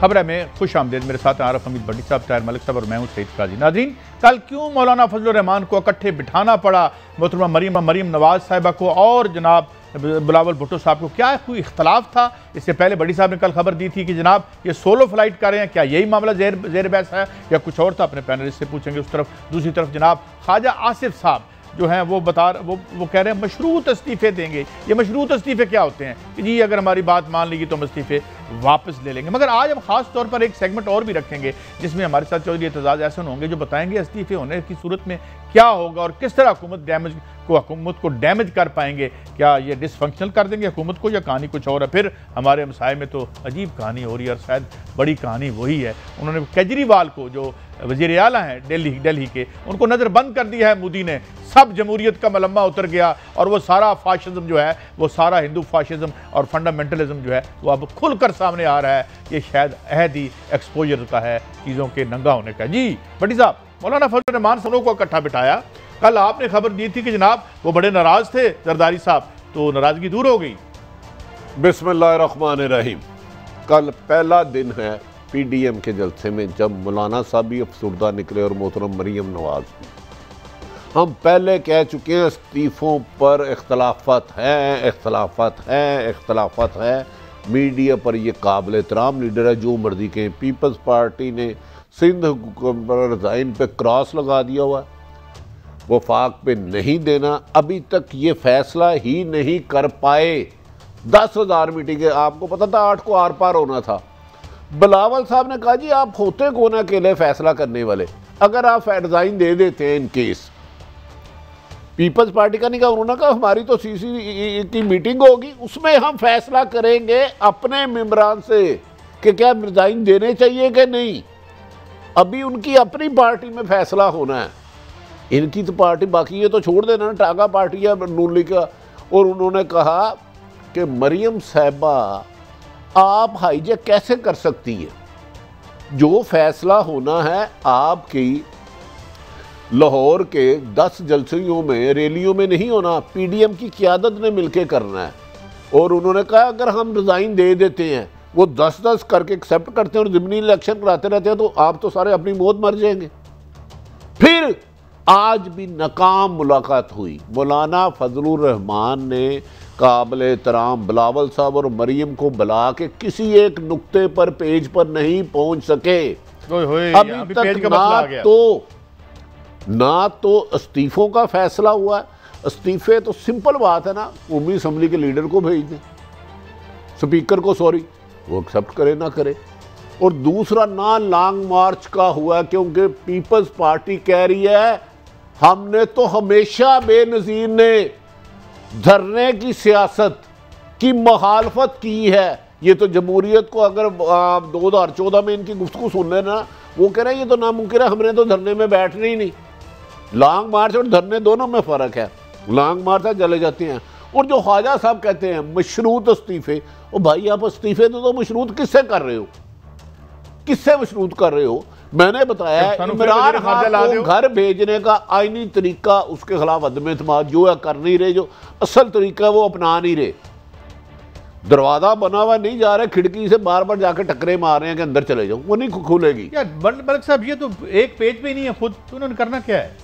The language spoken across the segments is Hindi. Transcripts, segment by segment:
खबर है में खुश आमदेद। मेरे साथ आरफ हमीद भट्टी साहब, ताहिर मलिक साहब और मैं हूं सईद काजी। नाज़रीन, कल क्यों मौलाना फजलुर रहमान को इकट्ठे बिठाना पड़ा, मोहतरमा मरीम नवाज साहिबा को और जनाब बिलावल भुट्टो साहब को, क्या कोई इख्तलाफ था? इससे पहले बड़ी साहब ने कल खबर दी थी कि जनाब ये सोलो फ्लाइट कर रहे हैं, क्या यही मामला ज़ेर बहस है या कुछ और था? अपने पैनलिस्ट से पूछेंगे। उस तरफ दूसरी तरफ जनाब ख्वाजा आसिफ साहब जो हैं वो वो कह रहे हैं मशरूत इस्तीफ़े देंगे। ये मशरूत इस्तीफ़े क्या होते हैं कि जी अगर हमारी बात मान लीगी तो हम इस्तीफ़े वापस ले लेंगे। मगर आज हम खास तौर पर एक सेगमेंट और भी रखेंगे जिसमें हमारे साथ चौधरी एतजाज़ एहसन होंगे जो बताएंगे इस्तीफ़े होने की सूरत में क्या होगा और किस तरह हुकूमत को डैमेज कर पाएंगे। क्या ये डिसफंक्शनल कर देंगे हुकूमत को या कहानी कुछ और है? फिर हमारे मसाए में तो अजीब कहानी हो रही है और शायद बड़ी कहानी वही है। उन्होंने केजरीवाल को जो वज़ीर आला हैं दिल्ली के, उनको नज़र बंद कर दिया है मोदी ने। सब जमहूरियत का मलम्मा उतर गया और वो सारा फाशिज्म जो है, वो सारा हिंदू फाशिज्म और फंडामेंटलिज्म जो है वो अब खुलकर सामने आ रहा है। ये शायद अहद ही एक्सपोजर का है, चीज़ों के नंगा होने का। जी भट्टी साहब, मौलाना फजलुर रहमान सबों को इकट्ठा बिठाया। कल आपने खबर दी थी कि जनाब वो बड़े नाराज थे जरदारी साहब, तो नाराजगी दूर हो गई? बिस्मिल्लाहिर्रहमानिर्रहीम। कल पहला दिन है पीडीएम के जलसे में जब मौलाना साहब भी अफसुर्दा निकले और मोहतरम मरीम नवाज भी। हम पहले कह चुके हैं इस्तीफ़ों पर इख्तलाफत है। मीडिया पर ये काबिल एहतराम लीडर है, जो मर्जी के। पीपल्स पार्टी ने सिंध पर रिज़ाइन पे क्रॉस लगा दिया हुआ है, वफाक पे नहीं देना। अभी तक ये फैसला ही नहीं कर पाए। 10,000 मीटिंग, आपको पता था 8 को आर पार होना था। बिलावल साहब ने कहा जी आप होते कौन अकेले फैसला करने वाले, अगर आप रिजाइन दे देते हैं इन केस। पीपल्स पार्टी का नहीं कहा, उन्होंने कहा हमारी तो सीसी की मीटिंग होगी, उसमें हम फैसला करेंगे अपने मेंबरान से कि क्या रिजाइन देने चाहिए कि नहीं। अभी उनकी अपनी पार्टी में फैसला होना है, इनकी तो पार्टी बाकी है तो छोड़ देना ना, टागा पार्टी है नून लीग का। और उन्होंने कहा कि मरीम साहिबा आप हाईजैक कैसे कर सकती है, जो फैसला होना है आपकी लाहौर के 10 जलसियों में, रैलियों में नहीं होना, पीडीएम की क़यादत ने मिलकर करना है। और उन्होंने कहा अगर हम रिज़ाइन दे देते हैं, वो 10-10 करके एक्सेप्ट करते हैं और ज़मीनी इलेक्शन कराते रहते हैं, तो आप तो सारे अपनी मौत मर जाएंगे। फिर आज भी नाकाम मुलाकात हुई। मौलाना फजलुर रहमान ने काबिल एहतराम बिलावल साहब और मरीम को बुला के किसी एक नुक्ते पर, पेज पर नहीं पहुंच सके। अभी तक ना तो इस्तीफों का फैसला हुआ है। इस्तीफे तो सिंपल बात है ना, कौमी असम्बली के लीडर को भेज दें, स्पीकर को, सॉरी, वो एक्सेप्ट करे ना करे। और दूसरा ना लॉन्ग मार्च का हुआ, क्योंकि पीपल्स पार्टी कह रही है हमने तो हमेशा बेनज़ीर ने धरने की सियासत की मुखालफत की है। ये तो जमहूरियत को अगर आप 2014 में इनकी गुफ्तगू सुन लेना, वो कह रहे हैं ये तो नामुमकिन है, हमने तो धरने में बैठना ही नहीं। लॉन्ग मार्च और धरने दोनों में फ़र्क है। लॉन्ग मार्च है चले जाते हैं। और जो ख्वाजा साहब कहते हैं मशरूत इस्तीफ़े, ओ भाई आप इस्तीफ़े तो मशरूत किससे कर रहे हो, किससे मशरूत कर रहे हो? मैंने बताया इमरान खान को घर भेजने का आईनी तरीका, उसके खिलाफ अदम एतमाद जो है कर नहीं रहे, जो असल तरीका वो अपना नहीं रहे। दरवाजा बना हुआ नहीं जा रहा, खिड़की से बार बार जाकर टकरे मार रहे हैं कि अंदर चले जाओ, वो नहीं खुलेगी। यार मलिक साहब ये तो एक पेज पे नहीं है खुद, तो उन्होंने करना क्या है?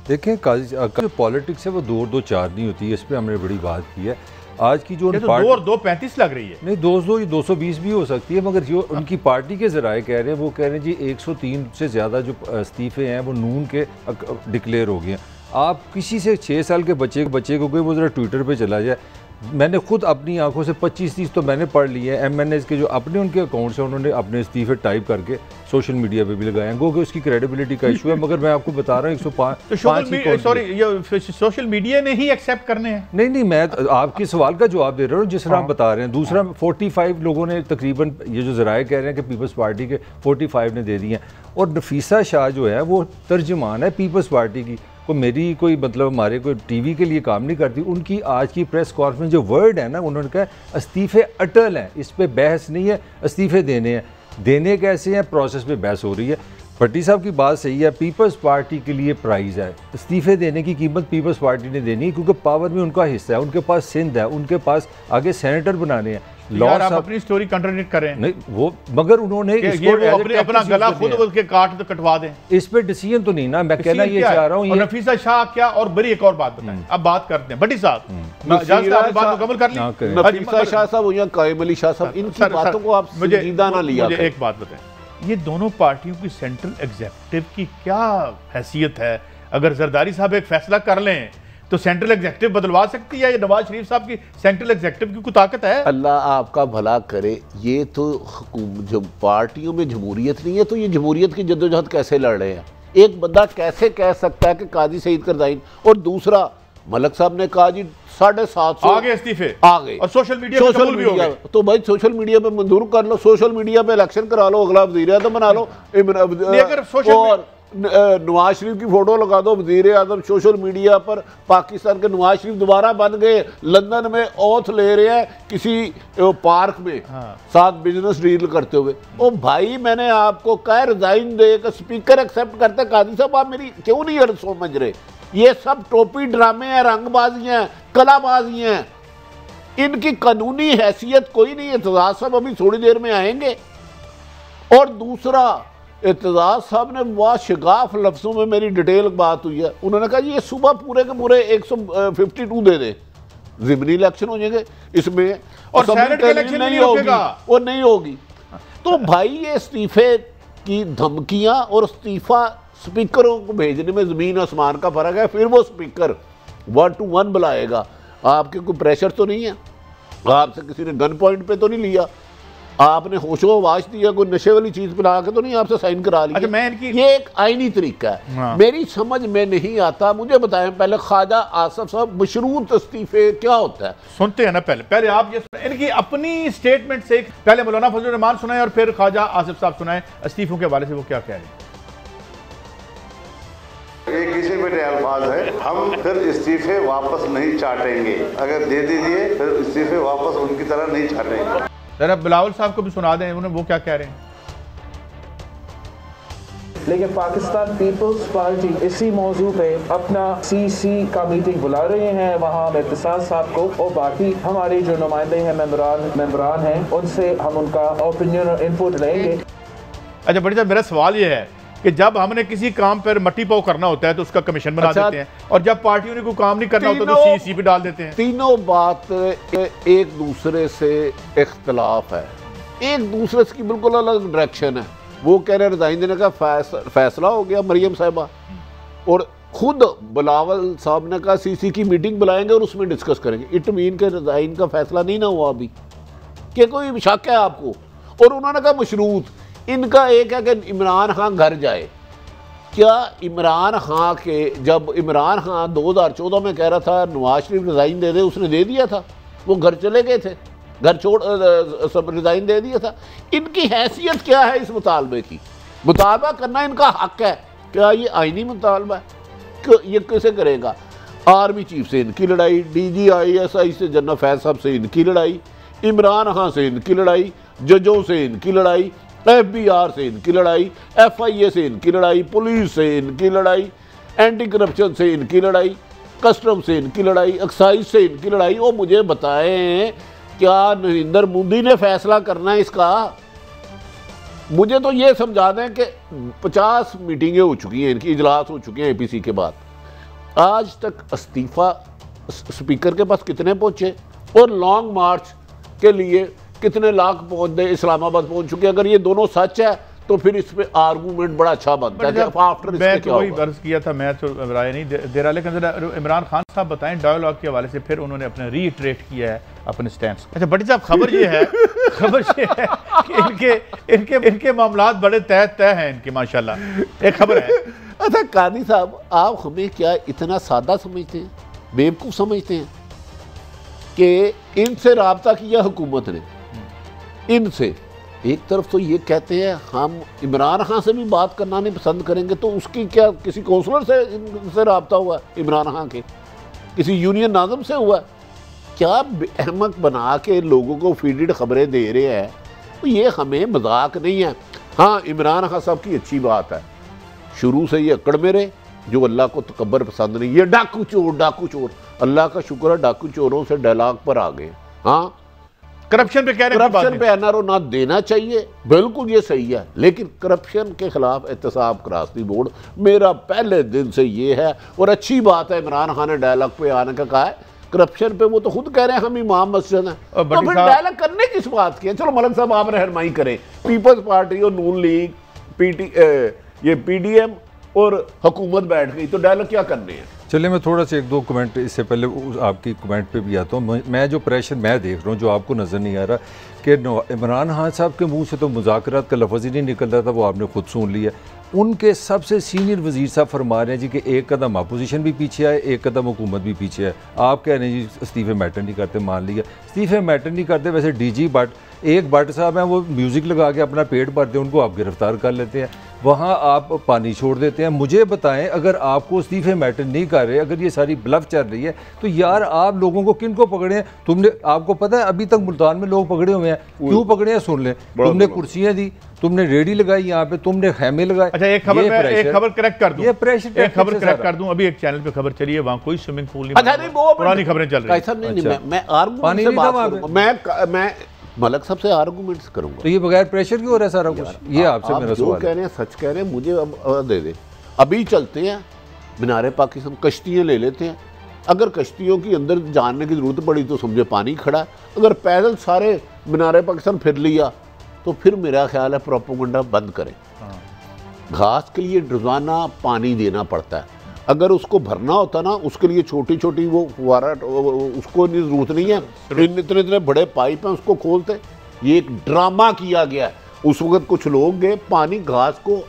देखें जो पॉलिटिक्स है वो 2 और 2 4 नहीं होती है, इस पर हमने बड़ी बात की है। आज की जो 2 और 2 35 लग रही है, नहीं 220 भी हो सकती है, मगर जो उनकी पार्टी के ज़राए कह रहे हैं वो कह रहे हैं जी 103 से ज़्यादा जो इस्तीफ़े हैं वो नून के डिक्लेयर हो गए हैं। आप किसी से 6 साल के बच्चे को कोई वो ज़रा ट्विटर पे चला जाए, मैंने खुद अपनी आंखों से 25-30 तो मैंने पढ़ लिए हैं। MNAs के जो अपने उनके अकाउंट्स हैं उन्होंने अपने इस्तीफ़े टाइप करके सोशल मीडिया पे भी लगाए हैं, गो कि उसकी क्रेडिबिलिटी का इशू है। मगर मैं आपको बता रहा हूँ 105 सोशल मीडिया ने ही एक्सेप्ट करने हैं। नहीं, मैं आपके सवाल का जवाब दे रहा हूँ जिस तरह आप बता रहे हैं। दूसरा 45 लोगों ने तकरीबन, ये जो ज़राए कह रहे हैं कि पीपल्स पार्टी के 45 ने दे दिए हैं। और नफीसा शाह जो है वो तर्जमान है पीपल्स पार्टी की, को मेरी कोई मतलब हमारे कोई टीवी के लिए काम नहीं करती। उनकी आज की प्रेस कॉन्फ्रेंस जो वर्ड है ना, उन्होंने कहा इस्तीफ़े अटल हैं, इस पे बहस नहीं है, इस्तीफ़े देने हैं। देने कैसे हैं, प्रोसेस पे बहस हो रही है। भट्टी साहब की बात सही है, पीपल्स पार्टी के लिए प्राइज़ है, इस्तीफ़े देने की कीमत पीपल्स पार्टी ने देनी है, क्योंकि पावर में उनका हिस्सा है, उनके पास सिंध है, उनके पास आगे सेनेटर बनाने हैं। यार आप अपनी स्टोरी कंट्राडिक्ट करें नहीं वो, मगर उन्होंने ये वो अपना गला खुद उसके काट कटवा दें, इस पे डिसीजन तो नहीं ना, मैं कहना ये चाह रहा हूँ। नफीसा शाह क्या, और बड़ी एक और बात बताएं, अब बात करते हैं भट्टी साहब, बात मुकम्मल कर ली। नफीसा शाह साहब या कायम अली शाह साहब, इनकी बातों को आप संजीदा ना लिया। मुझे एक बात बताएं, ये दोनों पार्टियों की सेंट्रल एग्जीक्यूटिव की क्या हैसियत है? अगर जरदारी साहब एक फैसला कर लें तो सेंट्रल एग्जीक्यूटिव बदलवा सकती है? ये नवाज शरीफ साहब की सेंट्रल एग्जीक्यूटिव की कोई ताकत है? अल्लाह आपका भला करे। ये तो जब पार्टियों में जमहूरियत नहीं है तो ये जमहूरियत की जद्दोजहद कैसे लड़ रहे हैं? एक बंदा कैसे कह सकता है कि काजी सईद करज़ाई, और दूसरा मलक साहब ने कहा जी 750 आगे इस्तीफे आ गए, और सोशल मीडिया तो भाई सोशल मीडिया पे मंजूर कर लो, सोशल मीडिया पे इलेक्शन करा लो, अगला वजीर आजम बना लो, और नवाज शरीफ की फोटो लगा दो वजीर आजम। सोशल मीडिया पर पाकिस्तान के नवाज शरीफ दोबारा बन गए, लंदन में ओथ ले रहे हैं किसी पार्क में साथ बिजनेस डील करते हुए। ओ भाई मैंने आपको कहा रिजाइन दे, स्पीकर एक्सेप्ट करते। काजी साहब आप मेरी क्यों नहीं समझ रहे? ये सब टोपी ड्रामे हैं, रंगबाजियां हैं, कलाबाजी हैं, इनकी कानूनी हैसियत कोई नहीं है। एतजाज साहब अभी थोड़ी देर में आएंगे। और दूसरा, एतजाज साहब ने बहुत शगाफ लफ्ज़ों में मेरी डिटेल बात हुई है, उन्होंने कहा ये सुबह पूरे के पूरे 152 दे दे, ज़िमनी इलेक्शन हो जाएंगे इसमें, और नहीं होगी, वो नहीं होगी। तो भाई ये इस्तीफे की धमकियां और इस्तीफा स्पीकरों को भेजने में ज़मीन आसमान का फ़र्क है। फिर वो स्पीकर 1 to 1 बुलाएगा, आपके कोई प्रेशर तो नहीं है, आपसे किसी ने गन पॉइंट पे तो नहीं लिया, आपने होशो आवाज दिया, कोई नशे वाली चीज पिला के तो नहीं आपसे साइन करा लिया। अच्छा, ये एक आईनी तरीका है, मेरी समझ में नहीं आता। मुझे बताएं पहले ख्वाजा आसिफ साहब, मशरूत इस्तीफे क्या होता है? सुनते हैं ना, पहले आप ये इनकी अपनी स्टेटमेंट से पहले मौलाना फजलुर रहमान सुनाए और फिर ख्वाजा आसिफ साहब सुनाए इस्तीफों के हवाले से वो क्या कह रहे हैं। एक घिसे पिटे अल्फाज है, हम फिर इस्तीफे वापस नहीं चाटेंगे, अगर दे दीजिए फिर इस्तीफे वापस उनकी तरह नहीं चाटेंगे। जरा बिलावल साहब को भी सुना दें, उन्हें वो क्या कह रहे हैं। लेकिन पाकिस्तान पीपल्स पार्टी इसी मौजू पे अपना CC का मीटिंग बुला रहे हैं, वहाँ एहतसास साहब को और बाकी हमारे जो नुमाइंदे हैं, मेंबरान हैं, उनसे हम उनका ओपिनियन और इनपुट लेंगे। अच्छा बड़ी साहब, मेरा सवाल ये है कि जब हमने किसी काम पर मट्टी पाव करना होता है तो उसका कमीशन बना देते हैं, और जब पार्टियों ने कोई काम नहीं करना होता तो CC पे डाल देते हैं। तीनों बात एक दूसरे से इख्तलाफ है, एक दूसरे की बिल्कुल अलग डायरेक्शन है। वो कह रहे हैं रिजाइन देने का फैसला हो गया मरियम साहिबा, और खुद बिलावल साहब ने कहा CC की मीटिंग बुलाएंगे और उसमें डिस्कस करेंगे। इट मीन के रिजाइन का फैसला नहीं ना हुआ अभी, क्या कोई शक है आपको? और उन्होंने कहा मशरूत, इनका एक है कि इमरान खान घर जाए। क्या इमरान खान के, जब इमरान खान 2014 में कह रहा था नवाज शरीफ रिज़ाइन दे दे, उसने दे दिया था, वो घर चले गए थे, घर छोड़ सब रिज़ाइन दे दिया था। इनकी हैसियत क्या है इस मुतालबे की? मुतालबा करना इनका हक है, क्या ये आईनी मुतालबा है? ये कैसे करेगा? आर्मी चीफ से इनकी लड़ाई, DG ISI से जनरल फैज साहब से इनकी लड़ाई, इमरान खान से इनकी लड़ाई, जजों से इनकी लड़ाई, FBR से इनकी लड़ाई, FIA से इनकी लड़ाई, पुलिस से इनकी लड़ाई, एंटी करप्शन से इनकी लड़ाई, कस्टम से इनकी लड़ाई, एक्साइज से इनकी लड़ाई। वो मुझे बताएं क्या नरेंद्र मोदी ने फैसला करना है इसका? मुझे तो ये समझा दें कि 50 मीटिंगें हो चुकी हैं, इनकी इजलास हो चुके हैं APC के बाद, आज तक इस्तीफा स्पीकर के पास कितने पहुंचे, और लॉन्ग मार्च के लिए कितने लाख पहुंच गए, इस्लामाबाद पहुंच चुके। अगर ये दोनों सच है तो फिर इस पे आर्गूमेंट बड़ा अच्छा बनता है। आफ्टर मैं तो वही अर्ज किया था, मैं तो राय नहीं दे रहा, लेकिन इमरान खान साहब बताएं डायलॉग के हवाले से, फिर उन्होंने अपने रीइटरेट किया है अपने स्टैंड। अच्छा बड़ी साहब, खबर ये है कि इनके मामलात बड़े तय हैं इनके, माशाल्लाह। एक खबर है। अच्छा कादी साहब, आप हमें क्या इतना सादा समझते हैं, बेवकूफ़ समझते हैं कि इनसे रब्ता किया हुकूमत ने? इनसे एक तरफ तो ये कहते हैं हम इमरान खान से भी बात करना नहीं पसंद करेंगे, तो उसकी क्या किसी कौंसलर से इनसे रब्ता हुआ है? इमरान खान के किसी यूनियन नाज़म से हुआ है? क्या अहमक बना के लोगों को फीडेड खबरें दे रहे हैं? तो ये हमें मजाक नहीं है। हाँ, इमरान खान साहब की अच्छी बात है, शुरू से ये अकड़ में रहे, जो अल्लाह को तकब्बर पसंद नहीं। ये डाकू चोर, अल्लाह का शुक्र है डाकू चोरों से डायलॉग पर आ गए। हाँ, करप्शन पे कह रहे हैं, करप्शन पे एनआरओ ना देना चाहिए, बिल्कुल ये सही है, लेकिन करप्शन के खिलाफ एहतसाब क्रॉसिंग बोर्ड मेरा पहले दिन से ये है। और अच्छी बात है इमरान खान ने डायलॉग पे आने का कहा है, करप्शन पे वो तो खुद कह रहे हैं हम इमाम मस्जिद हैं, तो फिर डायलॉग करने किस बात की है? चलो मलिक साहब आप रहनुमाई करें, पीपल्स पार्टी और नून लीग ये पीडीएम और हुकूमत बैठ गई, तो डायलॉग क्या करने हैं? चलिए मैं थोड़ा सा एक दो कमेंट इससे पहले आपकी कमेंट पे भी आता हूँ। मैं जो प्रेशर मैं देख रहा हूँ जो आपको नज़र नहीं आ रहा कि इमरान खान साहब के मुंह से तो मुज़ाकरात का लफ्ज़ ही नहीं निकल रहा था, वो आपने खुद सुन लिया। उनके सबसे सीनियर वज़ीर साहब फरमा रहे हैं जी कि एक कदम अपोजिशन भी पीछे आए, एक कदम हुकूमत भी पीछे है। आप कह रहे हैं जी इस्तीफ़े मैटर नहीं करते, मान लिया इस्तीफ़े मैटर नहीं करते। वैसे डीजी भट्ट साहब हैं, वो म्यूज़िक लगा के अपना पेट भरते हैं, उनको आप गिरफ्तार कर लेते हैं, वहाँ आप पानी छोड़ देते हैं। मुझे बताएं अगर आपको इस्तीफ़े मैटर नहीं कर रहे, अगर ये सारी ब्लफ चल रही है, तो यार आप लोगों को किन को पकड़े हैं? तुमने, आपको पता है अभी तक मुल्तान में लोग पकड़े हुए हैं, क्यों पकड़े हैं सुन लें। तुमने कुर्सियाँ दी, तुमने रेडी लगाई, यहाँ पे तुमने खेमे लगाए। अच्छा एक खबर करेक्ट कर दूं, ये प्रेशर एक खबर करेक्ट कर दूं, अभी एक चैनल पे खबर चली है, वहाँ कोई स्विमिंग पूल नहीं, अच्छा नहीं, वो पुरानी खबरें चल रही हैं। मैं आर्गुमेंट से बात करूंगा, मैं मलिक साहब से आर्गुमेंट्स करूंगा। तो ये बगैर प्रेशर क्यों हो रहा है सारा कुछ? ये आपसे मेरा सवाल कह रहे हैं, सच कह रहे हैं, मुझे अब दे दे। अभी चलते हैं मीनारे पाकिस्तान, कश्तियाँ ले लेते हैं। अगर कश्तियों की अंदर जानने की ज़रूरत पड़ी तो समझे पानी खड़ा है, अगर पैदल सारे मीनारे पाकिस्तान फिर लिया तो फिर मेरा ख्याल है प्रोपेगेंडा बंद करें। घास के लिए रोज़ाना पानी देना पड़ता है, अगर उसको भरना होता ना उसके लिए छोटी छोटी वो फुवारा, उसको ज़रूरत नहीं है, इतने इतने बड़े पाइप हैं उसको खोलते। ये एक ड्रामा किया गया है। उस वक्त कुछ लोग गए पानी घास को,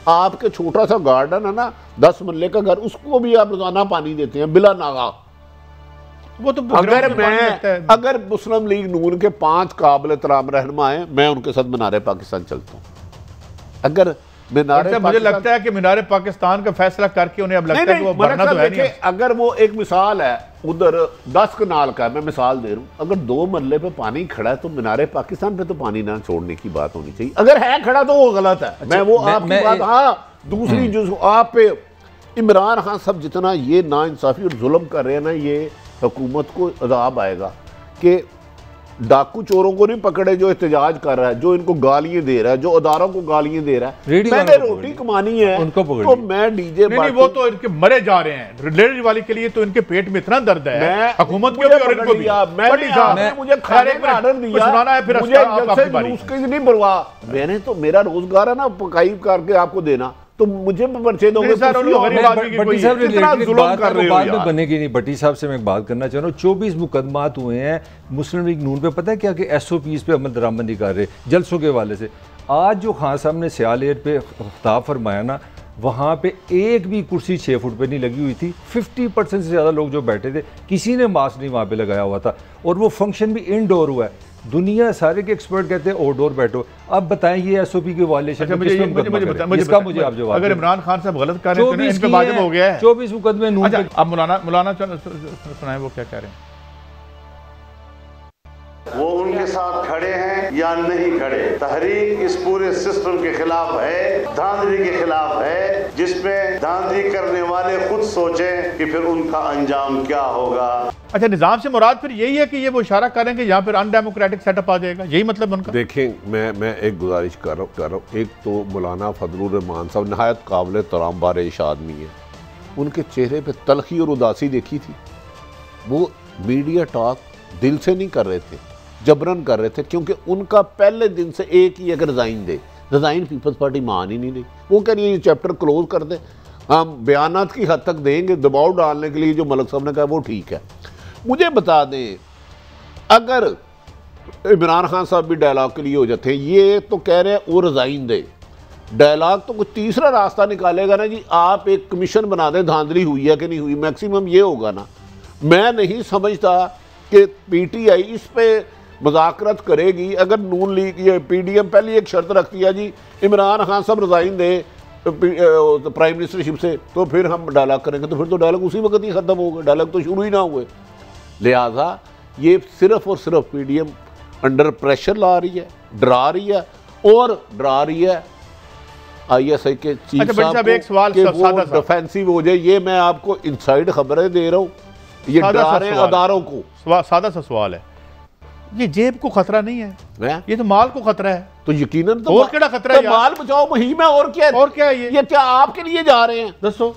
आपके छोटा सा गार्डन है ना 10 मरले का घर, उसको भी आप रोजाना पानी देते हैं बिला नागा। वो तो अगर मुस्लिम लीग नून के 5 काबिल एहतराम रहनुमा हैं, मैं उनके साथ मीनारे पाकिस्तान चलता हूँ। अगर मुझे लगता है कि मीनारे पाकिस्तान का फैसला करके उन्हें अब लगता है कि वो भरना तो है नहीं। अगर वो एक मिसाल है, उधर 10 कनाल का, मैं मिसाल दे रहा हूँ, अगर 2 मरले पे पानी खड़ा है तो मीनारे पाकिस्तान पे तो पानी ना छोड़ने की बात होनी चाहिए। अगर है खड़ा तो वो गलत है। मैं वो आपकी बात, हाँ दूसरी जो आप पे इमरान खान साहब जितना ये नाइंसाफी और जुल्म कर रहे हैं ना, ये हुकूमत को अजाब आएगा कि डाकू चोरों को नहीं पकड़े जो एहतजाज कर रहा है, जो इनको गालियां दे रहा है, जो अदारों को गालियां दे रहा है। मैंने रोटी कमानी है उनको पकड़, तो मैं डीजे नहीं, वो तो इनके मरे जा रहे हैं लेडी वाली के लिए, तो इनके पेट में इतना दर्द है हुकूमत के और इनको भी। मुझे खाने का ऑर्डर दिया, सुनाना है, फिर उसकी नहीं परवाह। मैंने तो मेरा रोजगार है ना पकाई करके आपको देना, तो मुझे पर्चे दोगे। बनेगी नहीं। भट्टी साहब से मैं एक बात करना चाह रहा हूँ, 24 मुकदमात हुए हैं मुस्लिम लीग नून पे, पता है क्या कि SOPs पे अमल दरामद नहीं कर रहे जलसों के वाले से। आज जो खान साहब ने सियाल एयर पे खिताब फरमाया ना, वहाँ पे एक भी कुर्सी 6 फुट पे नहीं लगी हुई थी। 50% से ज़्यादा लोग जो बैठे थे, किसी ने मास्क नहीं वहाँ पे लगाया हुआ था, और वो फंक्शन भी इनडोर हुआ है। दुनिया सारे के एक्सपर्ट कहते हैं आउटडोर बैठो। अब बताएं ये SOP की वायलेशन, मुझे आप जवाब। अगर इमरान खान साहब गलत कर रहे हैं तो इन पे वाजिब हो गया है 24 मुकदमे। अब मौलाना सुनाए वो क्या कह रहे हैं। वो उनके साथ खड़े हैं या नहीं खड़े। तहरीक इस पूरे सिस्टम के खिलाफ है, धांधली के खिलाफ है, जिसमें धांधली करने वाले खुद सोचें कि फिर उनका अंजाम क्या होगा। अच्छा, निजाम से मुराद फिर यही है कि ये वो इशारा करें कि यहाँ पर अनडेमोक्रेटिक सेटअप आ जाएगा, यही मतलब उनका? देखें, मैं एक गुजारिश कर रहा हूँ। एक तो मौलाना फजलुर रहमान साहब नहायत काबिल तराम बारिश आदमी है, उनके चेहरे पे तलखी और उदासी देखी थी। वो मीडिया टॉक दिल से नहीं कर रहे थे, जबरन कर रहे थे, क्योंकि उनका पहले दिन से एक ही अगर रिज़ाइन दे, रिज़ाइन पीपल्स पार्टी मान ही नहीं रही। वो कह रही है ये चैप्टर क्लोज कर दे, हम बयानात की हद तक देंगे, दबाव डालने के लिए जो मलिक साहब ने कहा वो ठीक है। मुझे बता दें, अगर इमरान खान साहब भी डायलॉग के लिए हो जाते हैं, ये तो कह रहे हैं वो रिज़ाइन दे, डायलॉग तो कोई तीसरा रास्ता निकालेगा ना जी, आप एक कमीशन बना दें, धांधली हुई है कि नहीं हुई, मैक्सिमम ये होगा ना। मैं नहीं समझता कि PTI इस पे मुज़ाकरत करेगी। अगर नून लीग या PDM पहले एक शर्त रखती है जी इमरान खान साहब रिज़ाइन दे प्राइम मिनिस्टरशिप से, तो फिर हम डायलॉग करेंगे, तो फिर तो डायलॉग उसी वक्त ही ख़त्म होगा, डायलॉग तो शुरू ही ना हुए। लिहाजा ये सिर्फ और सिर्फ PDM अंडर प्रेशर ला रही है, डरा रही है, और डरा रही है ISI के चीफ साहब को कि वो डिफेंसिव हो जाए। ये मैं आपको इनसाइड खबरें दे रहा हूँ, ये डरा रहे हैं अदारों को। सादा सा सवाल है, ये जेब को खतरा नहीं है, ये तो माल को खतरा है। तो यकीनन तो और क्या खतरा है? माल बचाओ मुहिम है, और क्या है? ये क्या आपके लिए जा रहे हैं? दसो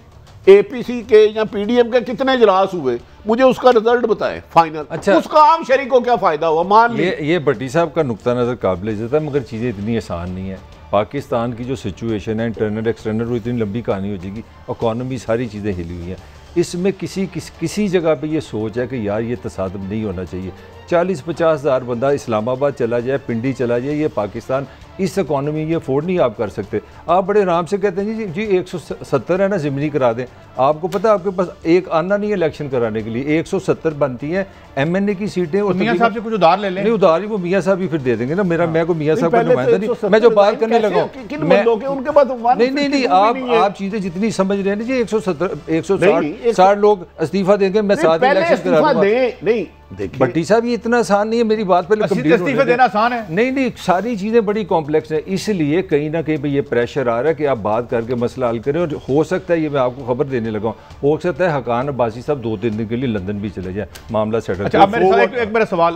एपीसी के या पीडीएम के कितने इजलास हुए, मुझे उसका रिजल्ट बताएं फाइनल। अच्छा, उसका आम शरीक को क्या फायदा हुआ? मान ये भट्टी साहब का नुक्ता नज़र काबिल इज्जत है, मगर चीज़ें इतनी आसान नहीं है। पाकिस्तान की जो सिचुएशन है, इंटरनल एक्सटर्नल, वो इतनी लंबी कहानी हो जाएगी। इकॉनमी सारी चीज़ें हिली हुई हैं। इसमें किसी जगह पे ये सोच है कि यार ये तसादम नहीं होना चाहिए। 40-50 हज़ार बंदा इस्लामाबाद चला जाए, पिंडी चला जाए, ये पाकिस्तान इस इकॉनमी ये अफोर्ड नहीं आप कर सकते। आप बड़े आराम से कहते हैं जी 170 है ना ज़िमनी करा दें। आपको पता है आपके पास एक आना नहीं है इलेक्शन कराने के लिए, 170 बनती हैं एमएनए की सीटें। और मियां साहब से कुछ उधार ले लें। नहीं, उधार ही वो मियां साहब ही फिर दे देंगे ना। मेरा मैं को मियां साहब का नुमाइंदा नहीं, मैं जो बात करने लगा नहीं, आप चीज़ें जितनी समझ रहे हैं ना जी, 160 लोग इस्तीफा देंगे, मैं साथ इलेक्शन करा दूंगा। भट्टी साहब ये इतना आसान नहीं है, मेरी बात पहले इस्तीफा देना आसान है। नहीं, सारी चीज़ें बड़ी कॉम्प्लेक्स है, इसलिए कहीं ना कहीं ये प्रेशर आ रहा है कि आप बात करके मसला हल करें। और हो सकता है, ये मैं आपको खबर देने लगा हूँ, हो सकता है हकान अब्बासी साहब 2-3 दिन के लिए लंदन भी चले जाए, मामला सेटल। अच्छा, मेरा सवाल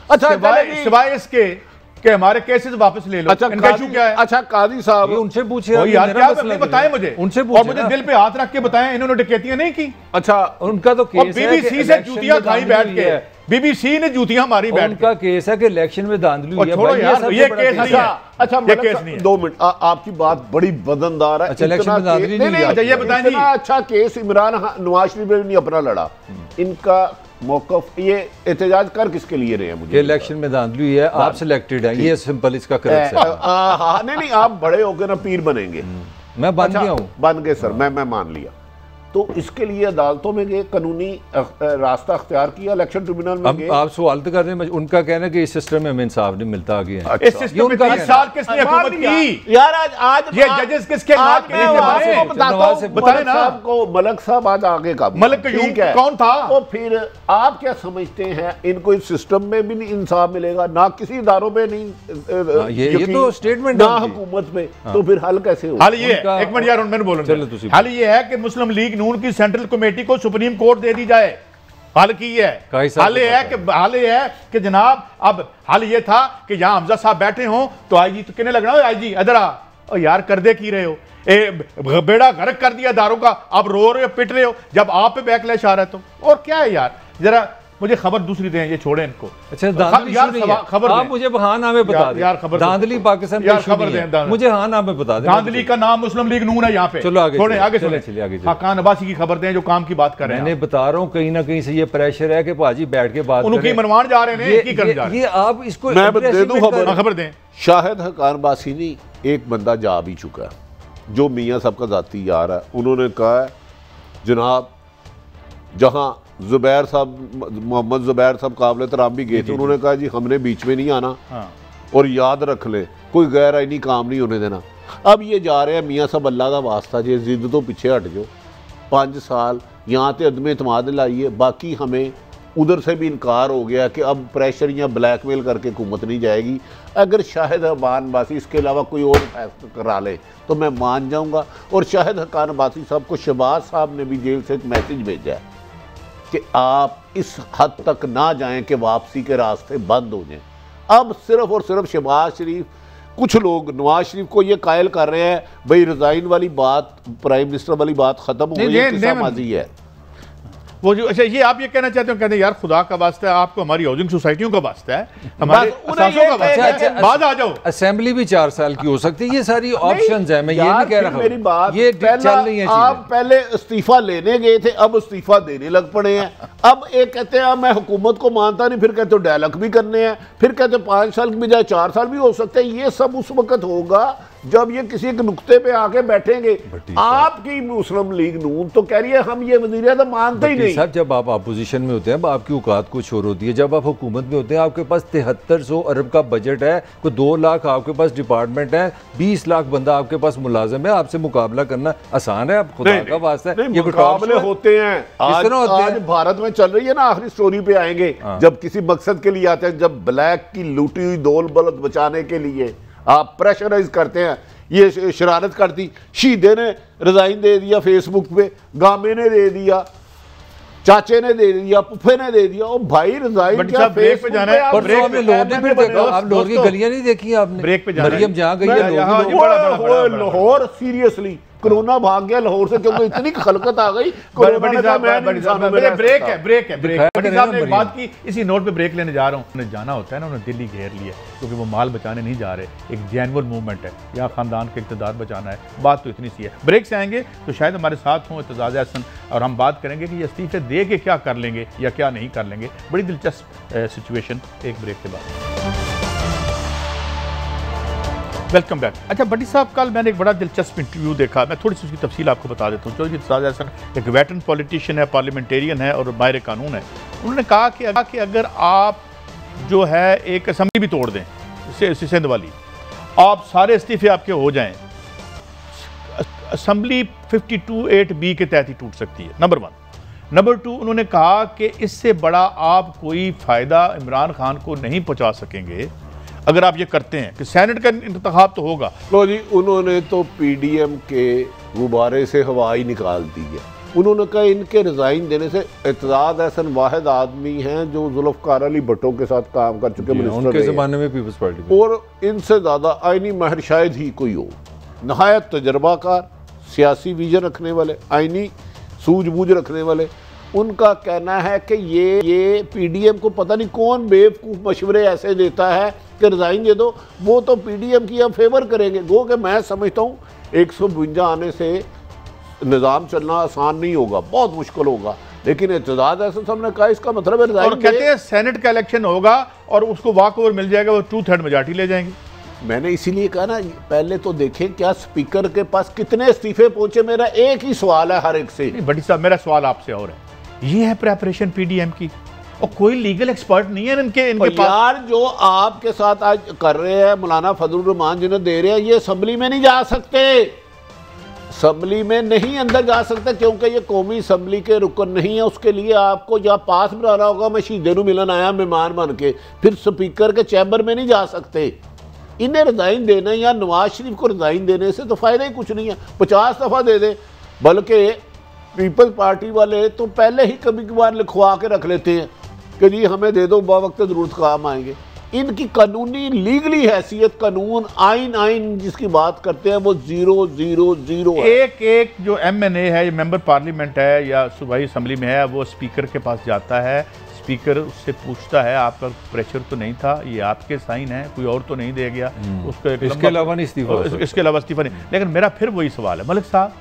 अच्छा, सिवाय इसके कि हमारे केसेस वापस ले लो। अच्छा, क्या है? अच्छा, काजी साहब उनसे पूछे यार, क्या बताएं मुझे, उनसे और मुझे दिल पे हाथ रख के बताएं, इन्होंने डकैतियां नहीं की। अच्छा, उनका तो केस है बीबीसी से जूतियां खाई बैठ के, बीबीसी ने जूतियां मारी बैठ के। उनका केस है कि इलेक्शन में धांधली हुई है। छोड़ो यार, ये केस नहीं है। अच्छा, ये केस नहीं है। 2 मिनट, आपकी बात बड़ी वजनदार है। अच्छा, इलेक्शन में धांधली नहीं हुई। अच्छा, ये बताएं जी। अच्छा केस इमरान नवाज शरीफ ने नहीं अपना लड़ा, इनका मौकफ, ये एहतजाज कर किसके लिए रहे हैं? मुझे इलेक्शन में धांधली हुई है, आप सिलेक्टेड हैं, ये सिंपल इसका करेक्ट है। नहीं, आप बड़े होकर ना पीर बनेंगे। मैं बन गया हूँ, बन गए सर, मैं मान लिया। तो इसके लिए अदालतों में गए, कानूनी रास्ता अख्तियार किया, इलेक्शन ट्रिब्यूनल में गए। आप सवाल तो कर रहे हैं, उनका कहना है कि इस सिस्टम में हमें इंसाफ नहीं मिलता आगे है। इस सिस्टम में 30 साल किसने हुकूमत की यार? आज ये जजेस किसके नाक के बताएं ना आपको। मलक साहब आज आगे का मलक कौन था? तो फिर आप क्या समझते हैं, इनको इस सिस्टम में भी नहीं इंसाफ मिलेगा, ना किसी इदारों में नहीं, ये तो स्टेटमेंट ना हुकूमत में, तो फिर हल कैसे होगा? हल ये, एक मिनट यार, मैंने बोलूंगा, हल ये है कि मुस्लिम लीग नून की सेंट्रल कमेटी को सुप्रीम कोर्ट दे दी जाए। हल की है, हाल ये है कि जनाब, अब हाल ये था कि यहाँ हमजा साहब बैठे हों तो आईजी तो कहने लगना, आईजी इधर आ, और यार कर दे की रहे हो, बेड़ा गर्क कर दिया दारों का, अब रो रहे हो, पिट रहे हो, जब आप पे बैकलैश आ रहा है तो। और क्या है यार, जरा मुझे खबर दूसरी दें, ये छोड़ें इनको। अच्छा, खबर आप मुझे हाँ नामे बता दें यार, खबर धांधली पाकिस्तान यार, खबर दें मुझे, हाँ नामे बता दें। धांधली का नाम मुस्लिम लीग नून है यहाँ पे। चलो आगे छोड़ें, आगे चलिए आगे। हकान अब्बासी की खबर दें, जो काम की बात कर रहे हैं। मैंने बता रहा हूँ, कहीं ना कहीं से ये प्रेशर है कि भाजी बैठ के बात उनकी मनवान जा रहे हैं, ये आप इसको मैं दे दूं खबर दें। शाहिद हकान अब्बासी नहीं, एक बंदा जा भी चुका है जो मियाँ साहब का जाती यार है। उन्होंने कहा है जनाब, जहाँ जुबैर साहब, मोहम्मद जुबैर साहब काबिल तराम भी गए थे, उन्होंने कहा जी हमने बीच में नहीं आना, और याद रख ले कोई गैर आईनी काम नहीं होने देना। अब ये जा रहे हैं मियाँ साहब, अल्लाह का वास्ता जी जिद तो पीछे हट जाओ, 5 साल यहाँ तो अदम एतमाद लाइए, बाकी हमें उधर से भी इनकार हो गया कि अब प्रेशर या ब्लैकमेल करके हुकूमत नहीं जाएगी। अगर शाहिद हकान अब्बासी इसके अलावा कोई और फैसला करा ले तो मैं मान जाऊँगा। और शाहिद हकान अब्बासी साहब को शहबाज साहब ने भी जेल से एक मैसेज भेजा है कि आप इस हद तक ना जाएं कि वापसी के रास्ते बंद हो जाएं। अब सिर्फ और सिर्फ शहबाज शरीफ, कुछ लोग नवाज शरीफ को ये कायल कर रहे हैं भाई रिजाइन वाली बात, प्राइम मिनिस्टर वाली बात खत्म हो गई, किस्सा माजी है वो जो। अच्छा, ये आप ये कहना चाहते हो, कहते हैं यार खुदा का वास्ता है, आपको हमारी हाउसिंग सोसाइटियों का वास्ता है, हमारे असासों का वास्ता है, बाद आ जाओ। असेंबली भी 4 साल की हो सकती है, ये सारी ऑप्शंस है। मैं ये नहीं कह रहा, मेरी बात ये चल रही है। आप पहले इस्तीफा लेने गए थे, अब इस्तीफा देने लग पड़े हैं। अब एक कहते हैं मैं हुकूमत को मानता नहीं, फिर कहते हो डायलॉग भी करने हैं, फिर कहते 5 साल की बजाय 4 साल भी हो सकते हैं। ये सब उस वक्त होगा जब ये किसी एक नुक्ते पे आके बैठेंगे। आपकी मुस्लिम लीग नून तो कह रही है हम ये वज़ीर-ए-आज़म मानते ही नहीं। साहब, जब आप अपोजिशन में होते हैं आपकी औकात कुछ और होती है, जब आप हुकूमत में होते हैं आपके पास 7300 अरब का बजट है, कोई 2 लाख आपके पास डिपार्टमेंट है, 20 लाख बंदा आपके पास मुलाजिम है, आपसे मुकाबला करना आसान है? आप खुदा का वास्ता है, ये मुकाबले होते हैं। आज भारत में चल रही है ना, आखिरी स्टोरी पे आएंगे, जब किसी मकसद के लिए आते हैं, जब ब्लैक की लूटी हुई दौल बलद बचाने के लिए आप प्रेशराइज करते हैं। ये शरारत करती, शीदे ने रिजाइन दे दिया, फेसबुक पे गामे ने दे दिया, चाचे ने दे दिया, पुफे ने दे दिया। ओ भाई रिजाइन क्या ब्रेक पे जाना है। पर ब्रेक पे लोग नहीं फिर देखा, आप लाहौर की गलियां नहीं देखी आपने? ब्रेक पे जाना है। मरियम जहाँ गई है लाहौर सीरियसली कोरोना भाग गया लाहौर से क्योंकि इतनी खलकत आ गई। ब्रेक है बड़ी साहब ने एक बात की, इसी नोट पे ब्रेक लेने जा रहा हूँ। उन्हें जाना होता है ना, उन्होंने दिल्ली घेर लिया क्योंकि वो माल बचाने नहीं जा रहे, एक जेन्युइन मूवमेंट है, यहाँ खानदान के इक़्तिदार बचाना है। बात तो इतनी सी है। ब्रेक से आएंगे तो शायद हमारे साथ हों एतजाज़ हसन और हम बात करेंगे कि ये इस्तीफे दे के क्या कर लेंगे या क्या नहीं कर लेंगे। बड़ी दिलचस्प सिचुएशन, एक ब्रेक के बाद। Welcome back. अच्छा भट्टी साहब, कल मैंने एक बड़ा दिलचस्प इंटरव्यू देखा, मैं थोड़ी सी उसकी तफसील आपको बता देता हूँ। चौधरी एतजाज़ हसन एक वेटरन पॉलिटिशियन है, पार्लियामेंटेरियन है और माहिर कानून है। उन्होंने कहा कि अगर आप जो है एक असम्बली भी तोड़ दें, सिंध वाली, आप सारे इस्तीफे आपके हो जाएं, असम्बली 52(8)B के तहत ही टूट सकती है, नंबर 1। नंबर 2, उन्होंने कहा कि इससे बड़ा आप कोई फ़ायदा इमरान खान को नहीं पहुँचा सकेंगे अगर आप ये करते हैं कि सेनेट का इंतखाब तो होगा। लो जी, उन्होंने तो पीडीएम के गुब्बारे से हवा ही निकाल दी है। उन्होंने कहा इनके रिज़ाइन देने से एतजाज़ हसन वाहिद आदमी हैं जो जुल्फ़िकार अली भुट्टो के साथ काम कर चुके मिनिस्टर उनके ज़माने में पीपल्स पार्टी, और इनसे ज़्यादा आइनी माहिर शायद ही कोई हो। नहायत तजर्बाकार, सियासी विजन रखने वाले, आइनी सूझबूझ रखने वाले। उनका कहना है कि ये पीडीएम को पता नहीं कौन बेवकूफ़ मशवरे ऐसे देता है कि रिज़ाइन दे दो, वो तो पीडीएम की अब फेवर करेंगे। गो कि मैं समझता हूँ 152 आने से निज़ाम चलना आसान नहीं होगा, बहुत मुश्किल होगा, लेकिन एतजाज़ हसन साहब ने कहा इसका मतलब है रिज़ाइन। और कहते हैं सेनेट का इलेक्शन होगा और उसको वॉक ओवर मिल जाएगा, वो 2/3 मेजॉरिटी ले जाएंगे। मैंने इसीलिए कहा ना, पहले तो देखें क्या स्पीकर के पास कितने इस्तीफे पहुंचे। मेरा एक ही सवाल है हर एक से। भट्टी साहब, मेरा सवाल आपसे और है, ये है प्रेपरेशन पीडीएम की और कोई लीगल एक्सपर्ट नहीं है इनके पास। यार जो आपके साथ आज कर रहे हैं मौलाना फजलुर रहमान जिन्हें दे रहे हैं, ये असम्बली में नहीं जा सकते, असम्बली में नहीं अंदर जा सकते क्योंकि ये कौमी असम्बली के रुकन नहीं है। उसके लिए आपको या पास बनाना होगा, मैं शहीदे नूं मिलन आया मेहमान बन के, फिर स्पीकर के चैम्बर में नहीं जा सकते। इन्हें रिजाइन देना या नवाज शरीफ को रिजाइन देने से तो फ़ायदा ही कुछ नहीं है। 50 दफ़ा दे दे, बल्कि पीपल्स पार्टी वाले तो पहले ही कभी कभार लिखवा के रख लेते हैं कि जी हमें दे दो, वक्त ज़रूरत काम आएंगे। इनकी कानूनी लीगली हैसियत, कानून आइन जिसकी बात करते हैं वो 000 है। एक जो MNA है, ये मेंबर पार्लियामेंट है या सूबाई असम्बली में है, वो स्पीकर के पास जाता है, स्पीकर उससे पूछता है आपका प्रेशर तो नहीं था, ये आपके साइन है, कोई और तो नहीं दे गया, उसका इसके अलावा नहीं इस्तीफा, इसके अलावा इस्तीफा नहीं। लेकिन मेरा फिर वही सवाल है, मलिक साहब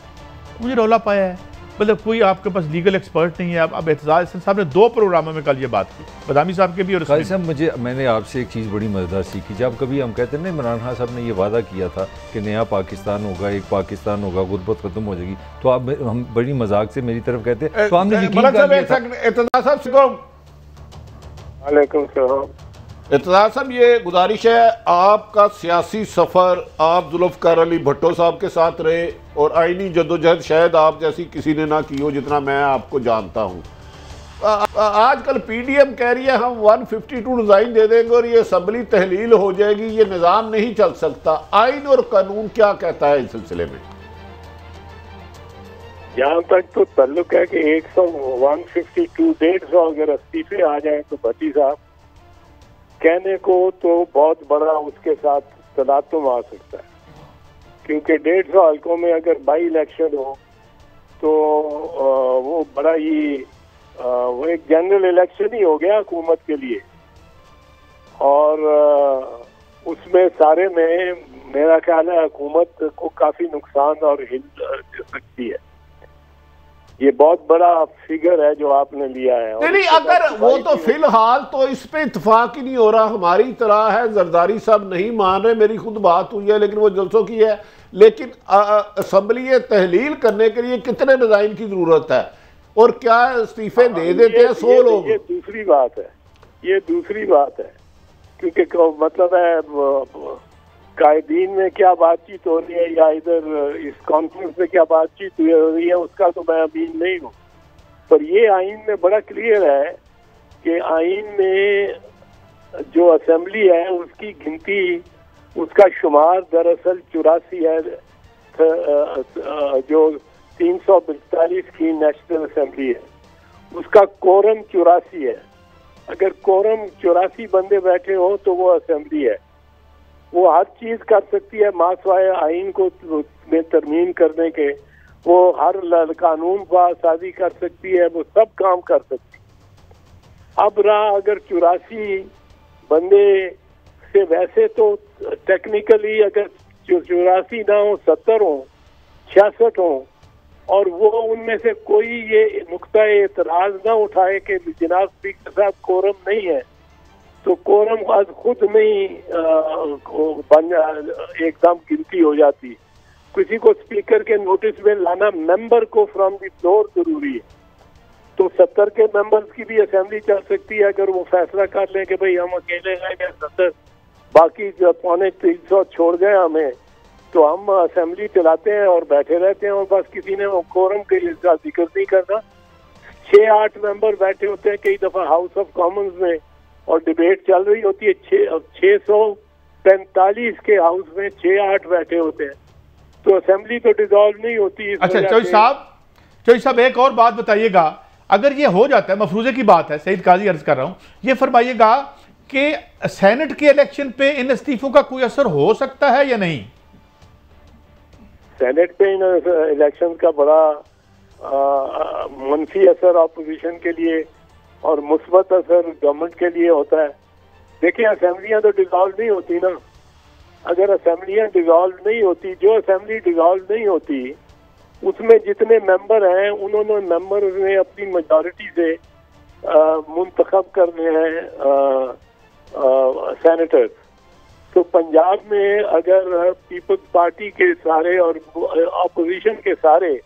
मुझे रौला पाया है, मतलब कोई आपके पास लीगल एक्सपर्ट नहीं है। अब एतजाज़ हसन साहब ने 2 प्रोग्रामों में कल ये बात की, बदामी साहब के भी और कल साहब मैंने आपसे एक चीज़ बड़ी मज़ेदार सीखी। जब कभी हम कहते हैं ना इमरान खान साहब ने ये वादा किया था कि नया पाकिस्तान होगा, एक पाकिस्तान होगा, गुर्बत खत्म हो जाएगी, तो आप हम बड़ी मजाक से मेरी तरफ कहते हैं तो हमने यकीन कर लिया। एतजाज़ साहब ये गुजारिश है, आपका सियासी सफ़र आप जुल्फ़िकार अली भुट्टो साहब के साथ रहे और आइनी जदोजहद शायद आप जैसी किसी ने ना की हो जितना मैं आपको जानता हूँ। आजकल पीडीएम कह रही है हम 152 रिजाइन दे देंगे और ये असम्बली तहलील हो जाएगी, ये निज़ाम नहीं चल सकता। आइन और कानून क्या कहता है इस सिलसिले में? यहाँ तक तो ताल्लुक है कि 152 150 अगर इस्तीफे आ जाए तो भट्टी साहब कहने को तो बहुत बड़ा उसके साथ तदातुम आ सकता है, क्योंकि 150 हल्कों में अगर बाई इलेक्शन हो तो वो बड़ा ही वो एक जनरल इलेक्शन ही हो गया हुकूमत के लिए, और उसमें सारे में मेरा ख्याल है हुकूमत को काफी नुकसान और हिल सकती है। ये बहुत बड़ा फिगर है जो आपने लिया है। नहीं, अगर वो तो फिलहाल तो इस पे इत्तेफाक ही नहीं हो रहा, हमारी तरह है, जरदारी साहब नहीं मान रहे, मेरी खुद बात हुई है लेकिन वो जलसों की है। लेकिन असम्बली तहलील करने के लिए कितने डिजाइन की जरूरत है और क्या इस्तीफे दे देते हैं 100 लोग? ये दूसरी बात है, ये दूसरी बात है, क्योंकि मतलब है कायदीन में क्या बातचीत हो रही है या इधर इस कॉन्फ्रेंस में क्या बातचीत हो रही है उसका तो मैं अमीन नहीं हूँ, पर ये आइन में बड़ा क्लियर है कि आइन में जो असेंबली है उसकी गिनती, उसका शुमार दरअसल 84 है, जो 342 की नेशनल असेंबली है, उसका कोरम 84 है। अगर कोरम 84 बंदे बैठे हो तो वो असेंबली है। वो हर चीज कर सकती है, मासवाए आइन को में तरमीम करने के, वो हर कानून साजी कर सकती है, वो सब काम कर सकती है। अब रहा अगर 84 बंदे से, वैसे तो टेक्निकली अगर 84 ना हो, 70 हो, 66 हो, और वो उनमें से कोई ये नुक्ता एतराज ना उठाए कि जनाब स्पीकर साहब कोरम नहीं है, तो कोरम आज खुद में ही एकदम गिनती हो जाती। किसी को स्पीकर के नोटिस में लाना मेंबर को फ्रॉम द फ्लोर जरूरी है। तो 70 के मेंबर्स की भी असेंबली चल सकती है अगर वो फैसला कर लें कि भाई हम अकेले रह गए 70, बाकी 250 छोड़ गए हमें, तो हम असेंबली चलाते हैं और बैठे रहते हैं और बस किसी ने वो कोरम के इसका जिक्र नहीं करना। 6-8 मेंबर बैठे होते हैं कई दफा हाउस ऑफ कॉमन्स में और डिबेट चल रही होती है। 645 के हाउस में 6-8 बैठे होते हैं, तो असेंबली तो डिसॉल्व नहीं होती। अच्छा चौधरी साहब एक और बात बताइएगा, अगर ये हो जाता है, मफरूजे की बात है, सईद काजी अर्ज कर रहा हूं, ये फरमाइएगा कि सेनेट के इलेक्शन पे इन इस्तीफों का कोई असर हो सकता है या नहीं? सेनेट पे इन इलेक्शन का बड़ा मनफी असर अपोजिशन के लिए और मुस्बत असर गवर्नमेंट के लिए होता है। देखिए असेंबलियां तो डिसॉल्व नहीं होती ना। अगर असेंबलियां डिसॉल्व नहीं होती, जो असेंबली डिसॉल्व नहीं होती उसमें जितने मेंबर हैं उन्होंने मेंबर ने अपनी मेजॉरिटी से मुंतखब करने हैं सेनेटर्स। तो पंजाब में अगर पीपल्स पार्टी के सारे और अपोजिशन के सारे,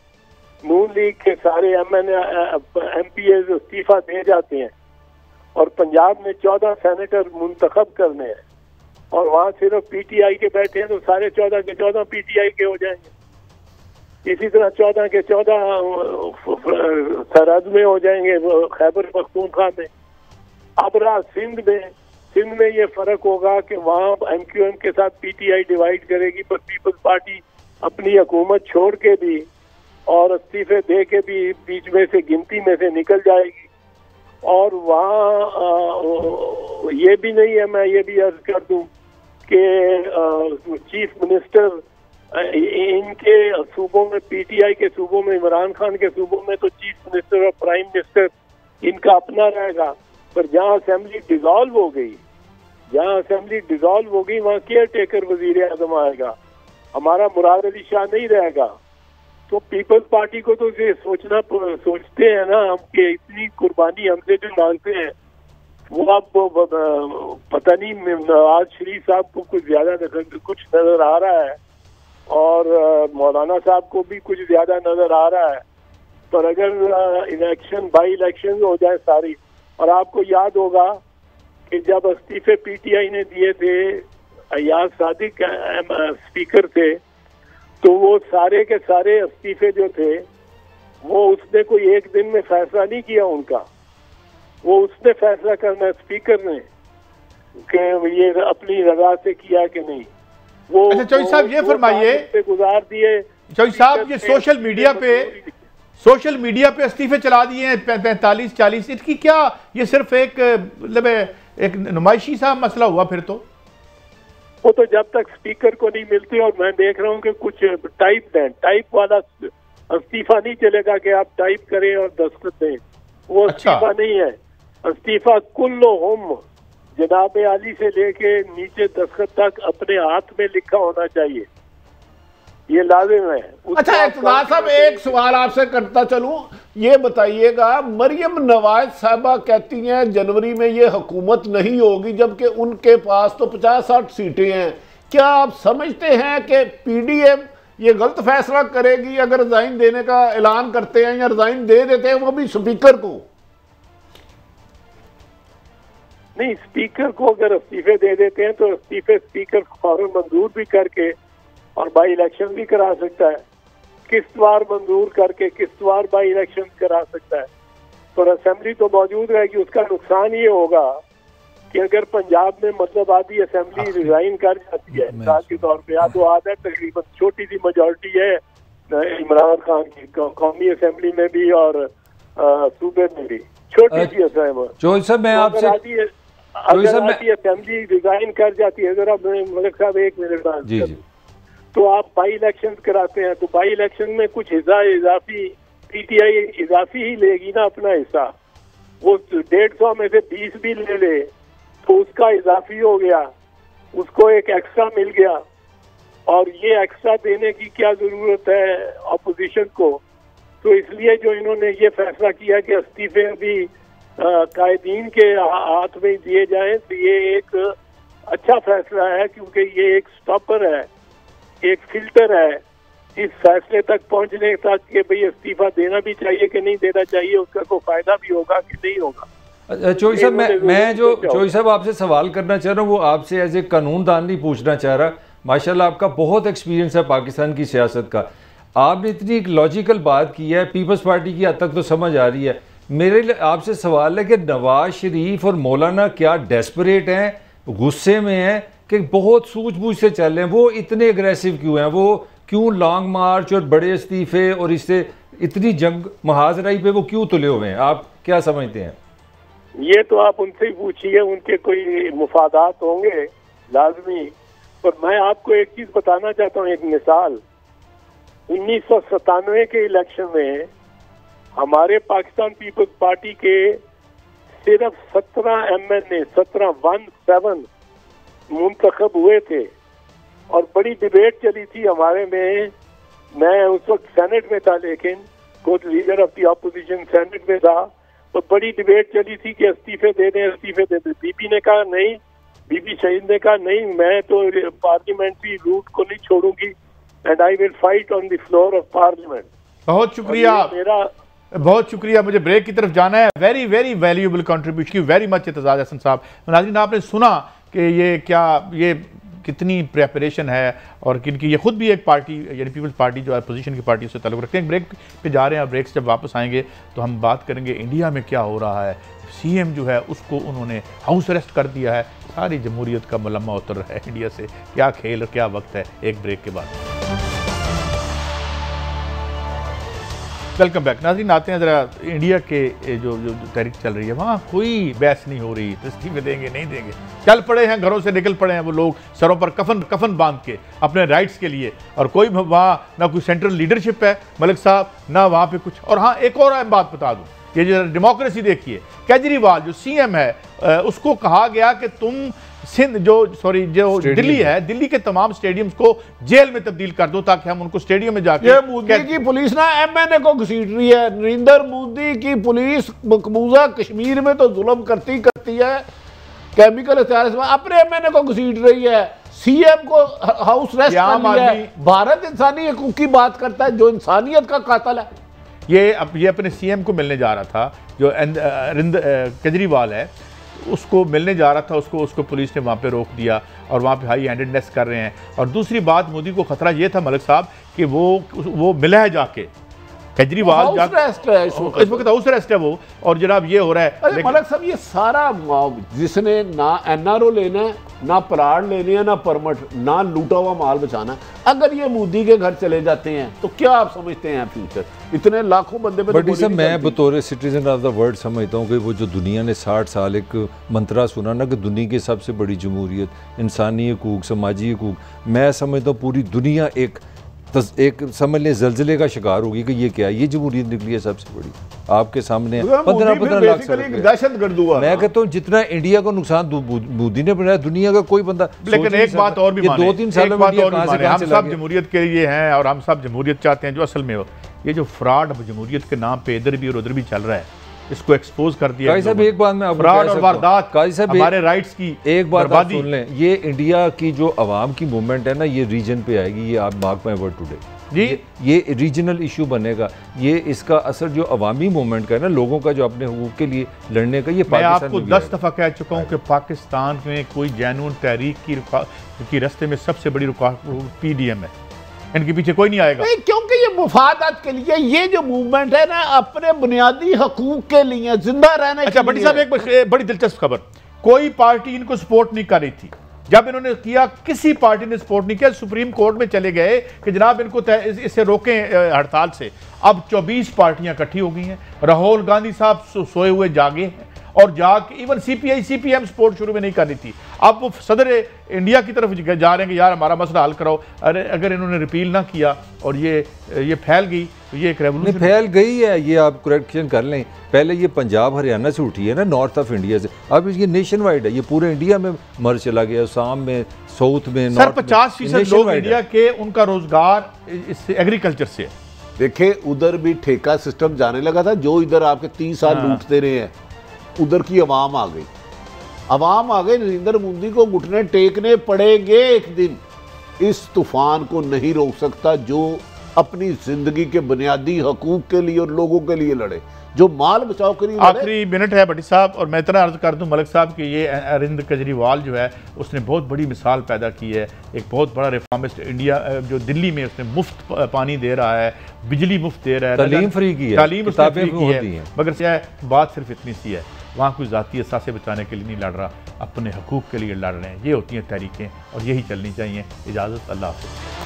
नून लीग के सारे MPs इस्तीफा दे जाते हैं और पंजाब में 14 सेनेटर मुंतखब करने हैं और वहाँ सिर्फ PTI के बैठे हैं, तो सारे 14 के 14 PTI के हो जाएंगे। इसी तरह 14 के 14 सरहद में हो जाएंगे, खैबर पख्तूनख्वा में। अब रहा सिंध में ये फर्क होगा कि वहाँ MQM के साथ PTI डिवाइड करेगी, पर पीपल्स पार्टी अपनी हुकूमत छोड़ के भी और इस्तीफे दे के भी बीच में से गिनती में से निकल जाएगी। और वहाँ ये भी नहीं है, मैं ये भी अर्ज कर दूं कि चीफ मिनिस्टर इनके सूबों में, PTI के सूबों में, इमरान खान के सूबों में तो चीफ मिनिस्टर और प्राइम मिनिस्टर इनका अपना रहेगा। पर जहाँ असेंबली डिसॉल्व हो गई वहाँ केयर टेकर वजीर आजम आएगा, हमारा मुराद अली शाह नहीं रहेगा। तो पीपल्स पार्टी को तो ये सोचते हैं ना हम कि इतनी कुर्बानी हमसे जो मांगते हैं वो अब पता नहीं नवाज शरीफ साहब को कुछ ज्यादा कुछ नजर आ रहा है और मौलाना साहब को भी कुछ ज्यादा नजर आ रहा है। पर अगर इलेक्शन बाई इलेक्शन हो जाए सारी, और आपको याद होगा कि जब इस्तीफे PTI ने दिए थे, अयाज सादिक स्पीकर थे, तो वो सारे के सारे इस्तीफे जो थे वो उसने कोई एक दिन में फैसला नहीं किया उनका, वो उसने फैसला करना स्पीकर ने कि ये अपनी रजा से किया कि नहीं। वो अच्छा चौधरी साहब ये फरमाइए, गुजार दिए चौधरी साहब ये सोशल मीडिया पे इस्तीफे चला दिए हैं 45-40, इसकी क्या ये सिर्फ एक मतलब एक नुमाइशी सा मसला हुआ? फिर तो वो तो जब तक स्पीकर को नहीं मिलती, और मैं देख रहा हूँ कि कुछ टाइप वाला इस्तीफा नहीं चलेगा कि आप टाइप करें और दस्तखत दें, वो इस्तीफा नहीं है। इस्तीफा कुल्लुहुम जनाब आली से लेके नीचे दस्तखत तक अपने हाथ में लिखा होना चाहिए, ये लाजिम है। अच्छा इक़्तिदार साहब एक सवाल आपसे करता चलूं, ये बताइएगा, मरियम नवाज साहबा कहती हैं जनवरी में ये हुकूमत नहीं होगी, जबकि उनके पास तो 50-60 सीटें हैं। क्या आप समझते हैं कि PDM ये गलत फैसला करेगी अगर रिजाइन देने का ऐलान करते हैं या रिजाइन दे देते हैं वो भी स्पीकर को? नहीं, स्पीकर को अगर इस्तीफे दे देते हैं तो इस्तीफे स्पीकर फौरन मंजूर भी करके और बाई इलेक्शन भी करा सकता है, किस्तवार मंजूर करके किस्तवार बाई इलेक्शन करा सकता है। तो असेंबली तो मौजूद रहेगी। उसका नुकसान ये होगा कि अगर पंजाब में मतलब आधी असेंबली रिजाइन कर जाती है मिसाल के तौर पे, या तो आधा तकरीबन छोटी सी मेजॉरिटी है इमरान खान की कौमी असेंबली में भी और सूबे में भी छोटी सी असाइनमेंट। जो सर मैं आपसे अगर असेंबली रिजाइन कर जाती है, जरा मलिक साहब 1 मिनट बाद, जी जी, तो आप बाई इलेक्शन कराते हैं, तो बाई इलेक्शन में कुछ हिस्सा इजाफी पीटीआई इजाफी ही लेगी ना अपना हिस्सा। वो 150 में से 20 भी ले ले तो उसका इजाफी हो गया, उसको एक एक्स्ट्रा मिल गया। और ये एक्स्ट्रा देने की क्या जरूरत है अपोजिशन को? तो इसलिए जो इन्होंने ये फैसला किया कि इस्तीफे भी कायदीन के हाथ में दिए जाएं, तो ये एक अच्छा फैसला है, क्योंकि ये एक स्टॉपर है, एक फिल्टर है इस फैसले तक पहुंचने तक कि भाई इस्तीफा देना भी चाहिए कि नहीं देना चाहिए, उसका कोई फायदा भी होगा कि नहीं होगा। चोई साहब मैं जो चोई साहब आपसे सवाल करना चाह रहा हूँ वो आपसे एज ए कानूनदान नहीं पूछना चाह रहा। माशाल्लाह आपका बहुत एक्सपीरियंस है पाकिस्तान की सियासत का, आपने इतनी एक लॉजिकल बात की है, पीपल्स पार्टी की हद तक तो समझ आ रही है। मेरे लिए आपसे सवाल है कि नवाज शरीफ और मौलाना क्या डेस्परेट हैं, गुस्से में हैं कि बहुत सूझबूझ से चल रहे हैं? वो इतने अग्रेसिव क्यों हैं? वो क्यों लॉन्ग मार्च और बड़े इस्तीफे और इससे इतनी जंग महाजराई पे वो क्यों तुले हुए हैं? आप क्या समझते हैं? ये तो आप उनसे ही पूछिए, उनके कोई मुफादात होंगे लाजमी। पर मैं आपको एक चीज बताना चाहता हूँ, एक मिसाल। 1997 के इलेक्शन में हमारे पाकिस्तान पीपल्स पार्टी के सिर्फ 17 MNA 17 मुंतखब हुए थे और बड़ी डिबेट चली थी हमारे में। मैं उस वक्त सेनेट में था, लेकिन खुद leader of the opposition senate में था, तो बड़ी डिबेट चली थी कि इस्तीफे दे दें, इस्तीफे दे दें। बीबी ने कहा नहीं, बीबी शहीद ने कहा नहीं, मैं तो पार्लियामेंट्री रूट को नहीं छोड़ूंगी and I will fight on the floor of parliament. बहुत शुक्रिया, बहुत शुक्रिया। मुझे ब्रेक की तरफ जाना है। Very very valuable contribution, very much Aitzaz Hasan साहब। नाज़रीन आपने सुना कि ये कितनी प्रेपरेशन है और किनकी, ये खुद भी एक पार्टी यानी पीपल्स पार्टी जो अपोजिशन की पार्टी से ताल्लुक़ रखते हैं। ब्रेक पे जा रहे हैं, ब्रेक से जब वापस आएंगे तो हम बात करेंगे इंडिया में क्या हो रहा है। सीएम जो है उसको उन्होंने हाउस अरेस्ट कर दिया है, सारी जमहूरियत का मुलम्मा उतर रहा है इंडिया से। क्या खेल और क्या वक्त है, एक ब्रेक के बाद। Welcome back. नाज़रीन आते हैं ज़रा इंडिया के जो तहरीक चल रही है, वहाँ कोई बहस नहीं हो रही, तो इस्तीफे देंगे नहीं देंगे, चल पड़े हैं, घरों से निकल पड़े हैं वो लोग सरों पर कफन बांध के अपने राइट्स के लिए। और कोई वहाँ ना कोई सेंट्रल लीडरशिप है मलिक साहब, ना वहाँ पे कुछ। और हाँ, एक और बात बता दूँ, ये जो डेमोक्रेसी देखिए, केजरीवाल जो सीएम है उसको कहा गया कि तुम जो दिल्ली है, दिल्ली के तमाम स्टेडियम्स को जेल में तब्दील कर दो ताकि हम उनको स्टेडियम में जाके। ये मोदी की पुलिस ना MNA को घसीट रही है। नरेंद्र मोदी की पुलिस मकबूजा कश्मीर में तो जुल्म करती है, केमिकल हथियार से अपने MNA को घसीट रही है, सीएम को हाउस अरेस्ट कर लिया है। भारत इंसानी हकूक की बात करता है, जो इंसानियत का कातिल है। ये अपने सीएम को मिलने जा रहा था, जो केजरीवाल है उसको मिलने जा रहा था, उसको पुलिस ने वहाँ पे रोक दिया और वहाँ पे हाई हैंडेडनेस कर रहे हैं। और दूसरी बात, मोदी को खतरा ये था मलिक साहब कि वो मिला है जाके केजरीवाल, इस वक्त हाउस अरेस्ट है वो। और जनाब ये हो रहा है। अरे मलिक साहब, ये सारा जिसने ना NRO लेना है, ना प्लाट लेने हैं, ना परमिट, ना लूटा हुआ माल बचाना, अगर ये मोदी के घर चले जाते हैं तो क्या आप समझते हैं फ्यूचर? इतने लाखों बंदे पे। बट सब मैं बतौर सिटीजन ऑफ द वर्ल्ड समझता हूँ कि वो जो दुनिया ने 60 साल एक मंत्रा सुना ना कि दुनिया की सबसे बड़ी जमहूरियत, इंसानी हकूक, समाजी हकूक, मैं समझता हूँ पूरी दुनिया एक समझ लें जल्जले का शिकार होगी कि ये क्या, ये जमहूरियत निकली है सबसे बड़ी आपके सामने। 15 लाख दहशतगर्द हुआ। मैं कहता हूँ जितना इंडिया को नुकसान मोदी ने बनाया, दुनिया का कोई बंदा। लेकिन एक बात और भी, 2-3 सालों में हम सब जमहूरियत के लिए हैं और हम सब जमहूरियत चाहते हैं। जो असल में ये जो फ्रॉड जमहूरियत के नाम पे इधर भी और उधर भी चल रहा है, इसको एक्सपोज कर दिया। साहब एक बात मैं फ्रॉड और वारदात, हमारे राइट्स की एक बात आप सुन लें, ये इंडिया की जो अवाम की मूवमेंट है ना, ये रीजन पे आएगी, ये आप मार्क माय वर्ड टुडे जी, ये रीजनल इशू बनेगा। ये इसका असर जो अवामी मूवमेंट का है ना, लोगों का जो अपने हुकूक के लिए लड़ने का, ये मैं आपको 10 दफा कह चुका हूँ कि पाकिस्तान में कोई जेन्युइन तहरीक की रास्ते में सबसे बड़ी रुकावट PDM है, इनके पीछे कोई नहीं आएगा। नहीं, क्योंकि ये मुफादात के लिए, ये जो मूवमेंट है ना, अपने बुनियादी हकूक के लिए, जिंदा रहने। अच्छा भट्टी साहब, एक बड़ी दिलचस्प खबर, कोई पार्टी इनको सपोर्ट नहीं कर रही थी, जब इन्होंने किया किसी पार्टी ने सपोर्ट नहीं किया, सुप्रीम कोर्ट में चले गए कि जनाब इनको इससे रोकें हड़ताल से। अब 24 पार्टियां इकट्ठी हो गई हैं। राहुल गांधी साहब सोए हुए जागे हैं और जाके इवन सीपीआई सीपीएम सपोर्ट शुरू में नहीं कर रही थी, अब वो सदर इंडिया की तरफ जा रहे हैं कि यार हमारा मसला हल कराओ। अरे अगर इन्होंने रिपील ना किया और ये फैल गई तो ये एक रेवोल्यूशन फैल गई है। ये आप करेक्शन कर लें, पहले ये पंजाब हरियाणा से उठी है ना, नॉर्थ ऑफ इंडिया से, अब ये नेशन वाइड है, ये पूरे इंडिया में मर चला गया, असम में, साउथ में, सर 50% लोग इंडिया के उनका रोजगार इससे एग्रीकल्चर से है। देखे उधर भी ठेका सिस्टम जाने लगा था, जो इधर आपके 30 साल लूटते रहे हैं उधर की अवाम आ गई, अवाम आ गई। नरेंद्र मोदी को घुटने टेकने पड़ेंगे एक दिन। इस तूफान को नहीं रोक सकता जो अपनी जिंदगी के बुनियादी हकूक के लिए और लोगों के लिए लड़े, जो माल बचाव के लिए लड़े। आखिरी मिनट है भट्टी साहब, और मैं इतना अर्ज कर दूं मलिक साहब कि ये अरविंद केजरीवाल जो है उसने बहुत बड़ी मिसाल पैदा की है, एक बहुत बड़ा रिफॉर्मिस्ट। इंडिया जो दिल्ली में उसने मुफ्त पानी दे रहा है, बिजली मुफ्त दे रहा है, तालीम फ्री की है, तालीम उसने फ्री की है, है। मगर बात सिर्फ इतनी सी है, वहाँ कोई ज़ाती असासे बचाने के लिए नहीं लड़ रहा, अपने हकूक़ के लिए लड़ रहे हैं। ये होती हैं तहरीकें और यही चलनी चाहिए। इजाज़त, अल्लाह हाफ़िज़।